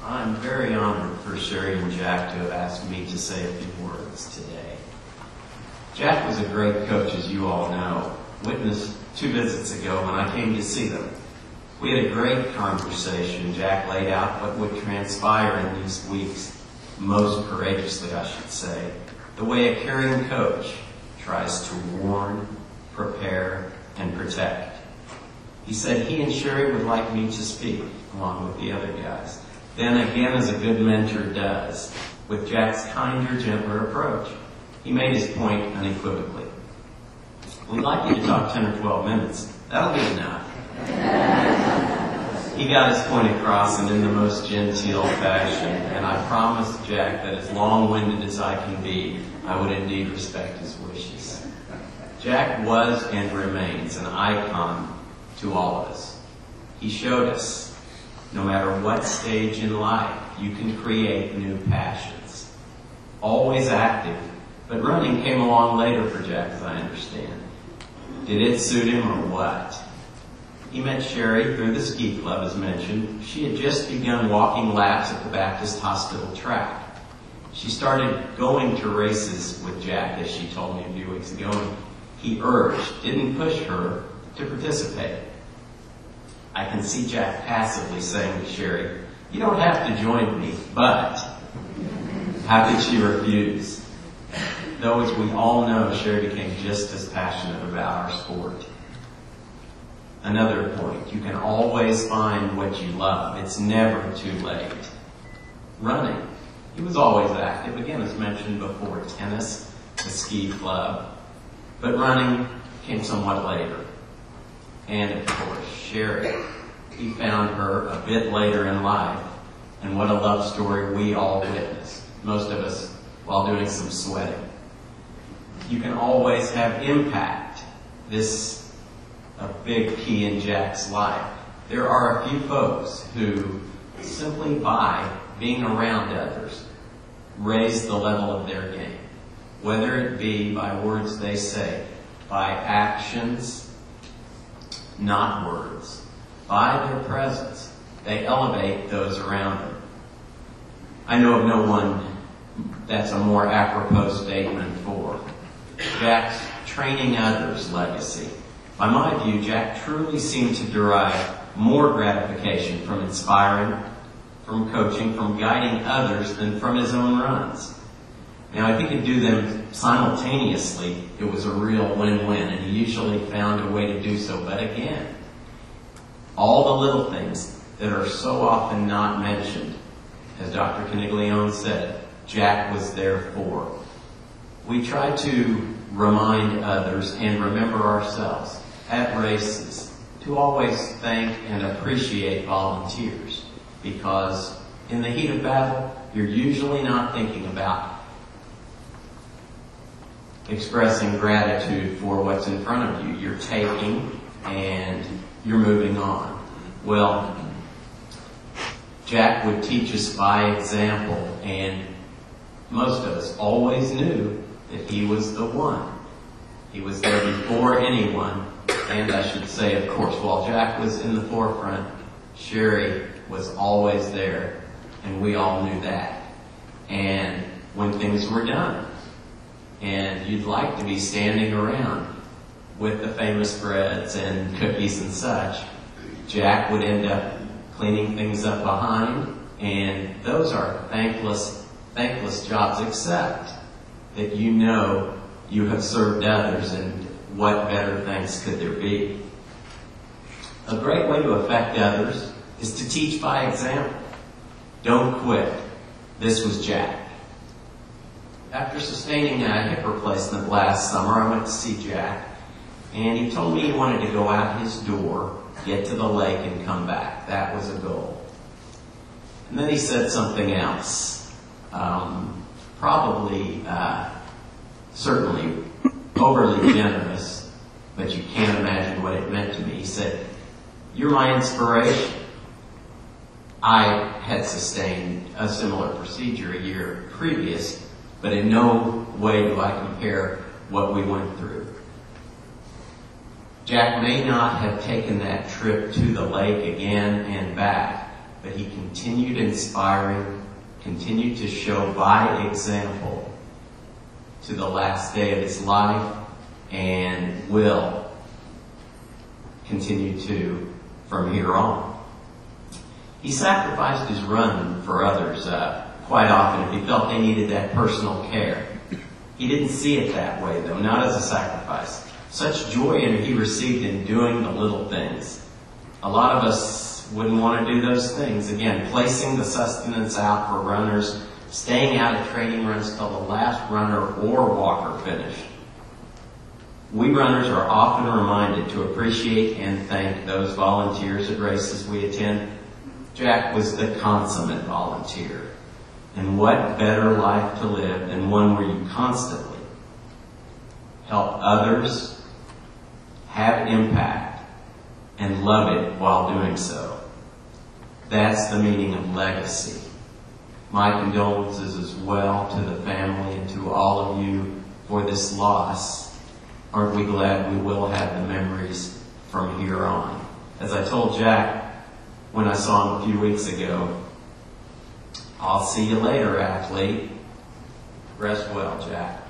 I'm very honored for Sherry and Jack to have asked me to say a few words today. Jack was a great coach, as you all know. Witnessed 2 visits ago when I came to see them. We had a great conversation. Jack laid out what would transpire in these weeks, most courageously, I should say, the way a caring coach tries to warn, prepare, and protect. He said he and Sherry would like me to speak, along with the other guys. Then again, as a good mentor does, with Jack's kinder, gentler approach. He made his point unequivocally. We'd like you to talk 10 or 12 minutes. That'll be enough. He got his point across and in the most genteel fashion, and I promised Jack that as long-winded as I can be, I would indeed respect his wishes. Jack was and remains an icon to all of us. He showed us, no matter what stage in life, you can create new passions. Always active, but running came along later for Jack, as I understand. Did it suit him or what? He met Sherry through the ski club, as mentioned. She had just begun walking laps at the Baptist Hospital track. She started going to races with Jack, as she told me a few weeks ago, and he urged, didn't push her, to participate. I can see Jack passively saying to Sherry, "You don't have to join me," but how could she refuse? Though, as we all know, Sherry became just as passionate about our sport. Another point, you can always find what you love. It's never too late. Running. He was always active. Again, as mentioned before, tennis, the ski club. But running came somewhat later. And of course, Sherry. He found her a bit later in life. And what a love story we all witnessed. Most of us while doing some sweating. You can always have impact. This a big key in Jack's life. There are a few folks who simply by being around others raise the level of their game. Whether it be by words they say, by actions, not words, by their presence, they elevate those around them. I know of no one that's a more apropos statement for Jack's training others legacy. By my view, Jack truly seemed to derive more gratification from inspiring, from coaching, from guiding others than from his own runs. Now, if he could do them simultaneously, it was a real win-win, and he usually found a way to do so. But again, all the little things that are so often not mentioned, as Dr. Caniglione said, Jack was there for. We try to remind others and remember ourselves at races to always thank and appreciate volunteers, because in the heat of battle, you're usually not thinking about expressing gratitude for what's in front of you. You're taking and you're moving on. Well, Jack would teach us by example, and most of us always knew that he was the one. He was there before anyone, and I should say, of course, while Jack was in the forefront, Sherry was always there, and we all knew that. And when things were done, and you'd like to be standing around with the famous breads and cookies and such, Jack would end up cleaning things up behind, and those are thankless jobs, except that you know you have served others, and what better thanks could there be? A great way to affect others is to teach by example. Don't quit. This was Jack. After sustaining a hip replacement last summer, I went to see Jack, and he told me he wanted to go out his door, get to the lake, and come back. That was a goal. And then he said something else. Certainly overly generous, but you can't imagine what it meant to me. He said, "You're my inspiration." I had sustained a similar procedure a year previous, but in no way do I compare what we went through. Jack may not have taken that trip to the lake again and back, but he continued inspiring, continued to show by example to the last day of his life, and will continue to from here on. He sacrificed his run for others quite often if he felt they needed that personal care. He didn't see it that way, though, not as a sacrifice. Such joy he received in doing the little things. A lot of us wouldn't want to do those things. Again, placing the sustenance out for runners, staying out of training runs till the last runner or walker finished. We runners are often reminded to appreciate and thank those volunteers at races we attend. Jack was the consummate volunteer. And what better life to live than one where you constantly help others, have impact, and love it while doing so. That's the meaning of legacy. My condolences as well to the family and to all of you for this loss. Aren't we glad we will have the memories from here on? As I told Jack when I saw him a few weeks ago, I'll see you later, athlete. Rest well, Jack.